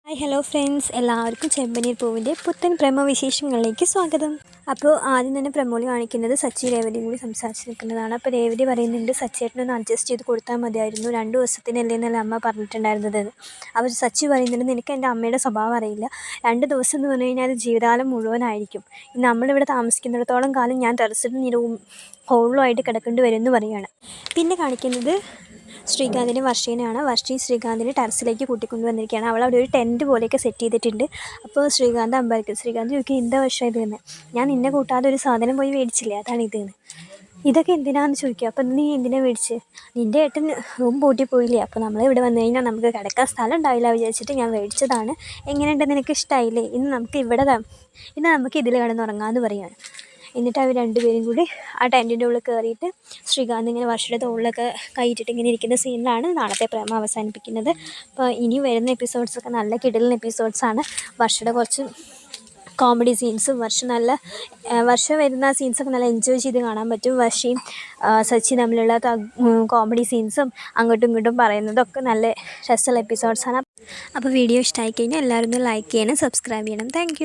Hi hello friends, എല്ലാവർക്കും ചെമ്പനീർ പൂവിൻ്റെ പുത്തൻ പ്രേമവിശേഷങ്ങളിലേക്ക് സ്വാഗതം. അപ്പോൾ ആദ്യം തന്നെ പ്രമോളി കാണിക്കുന്നത് സച്ചി രേവതിയും കൂടി സംസാരിച്ച് നിൽക്കുന്നതാണ്. അപ്പോൾ രേവതി പറയുന്നുണ്ട്, സച്ചിയേട്ടനൊന്ന് അഡ്ജസ്റ്റ് ചെയ്ത് കൊടുത്താൽ മതിയായിരുന്നു, 2 ദിവസത്തിനല്ലേ എന്നല്ല അമ്മ പറഞ്ഞിട്ടുണ്ടായിരുന്നത്. അവർ സച്ചി പറയുന്നുണ്ട്, നിനക്ക് എൻ്റെ അമ്മയുടെ സ്വഭാവം അറിയില്ല, 2 ദിവസം എന്ന് പറഞ്ഞു കഴിഞ്ഞാൽ അത് ജീവിതകാലം മുഴുവനായിരിക്കും. നമ്മളിവിടെ താമസിക്കുന്നിടത്തോളം കാലം ഞാൻ ടെറസിലും നീ ഹോളിലുമായിട്ട് കിടക്കേണ്ടി വരും എന്ന് പറയുകയാണ്. പിന്നെ കാണിക്കുന്നത് ശ്രീകാന്തിൻ്റെ വർഷേനെയാണ്. വർഷയും ശ്രീകാന്തിനെ ടെറസിലേക്ക് കൂട്ടിക്കൊണ്ട് വന്നിരിക്കുകയാണ്. അവൾ അവിടെ ഒരു ടെൻറ്റ് പോലെയൊക്കെ സെറ്റ് ചെയ്തിട്ടുണ്ട്. അപ്പോൾ ശ്രീകാന്ത് അമ്പരക്കും. ശ്രീകാന്ത് ചോദിക്കും, എന്താ വർഷം ഇത് തന്നെ, ഞാൻ നിന്നെ കൂട്ടാതെ ഒരു സാധനം പോയി മേടിച്ചില്ലേ, അതാണ് ഇതെന്ന്. ഇതൊക്കെ എന്തിനാണെന്ന് ചോദിക്കുക. അപ്പം നീ എന്തിനാ മേടിച്ച്, നിൻ്റെ ഏട്ടൻ റൂം പൂട്ടി പോയില്ലേ, അപ്പോൾ നമ്മളിവിടെ വന്നു കഴിഞ്ഞാൽ നമുക്ക് കിടക്കാൻ സ്ഥലം ഉണ്ടാവില്ല വിചാരിച്ചിട്ട് ഞാൻ മേടിച്ചതാണ്, എങ്ങനെയുണ്ട്, നിനക്ക് ഇഷ്ടമായില്ലേ, ഇന്ന് നമുക്ക് ഇതിൽ കിടന്നുറങ്ങാമെന്ന് പറയുകയാണ്. എന്നിട്ട് അവർ 2 പേരും കൂടി ആ ടെൻറ്റിൻ്റെ ഉള്ളിൽ കയറിയിട്ട് ശ്രീകാന്ത് ഇങ്ങനെ വർഷയുടെ തോളിലൊക്കെ കൈയിട്ടിട്ട് ഇങ്ങനെ ഇരിക്കുന്ന സീനിലാണ് നാളത്തെ പ്രേമം അവസാനിപ്പിക്കുന്നത്. അപ്പോൾ ഇനി വരുന്ന എപ്പിസോഡ്സൊക്കെ നല്ല കിടിലൻ എപ്പിസോഡ്സാണ്. വർഷയുടെ കുറച്ച് കോമഡി സീൻസും വർഷ വരുന്ന സീൻസൊക്കെ നല്ല എൻജോയ് ചെയ്ത് കാണാൻ പറ്റും. വർഷയും സച്ചി തമ്മിലുള്ള കോമഡി സീൻസും അങ്ങോട്ടും ഇങ്ങോട്ടും പറയുന്നതൊക്കെ നല്ല രസമുള്ള എപ്പിസോഡ്സാണ്. അപ്പോൾ വീഡിയോ ഇഷ്ടമായി കഴിഞ്ഞാൽ എല്ലാവരും ഒന്ന് ലൈക്ക് ചെയ്യണം, സബ്സ്ക്രൈബ് ചെയ്യണം. താങ്ക്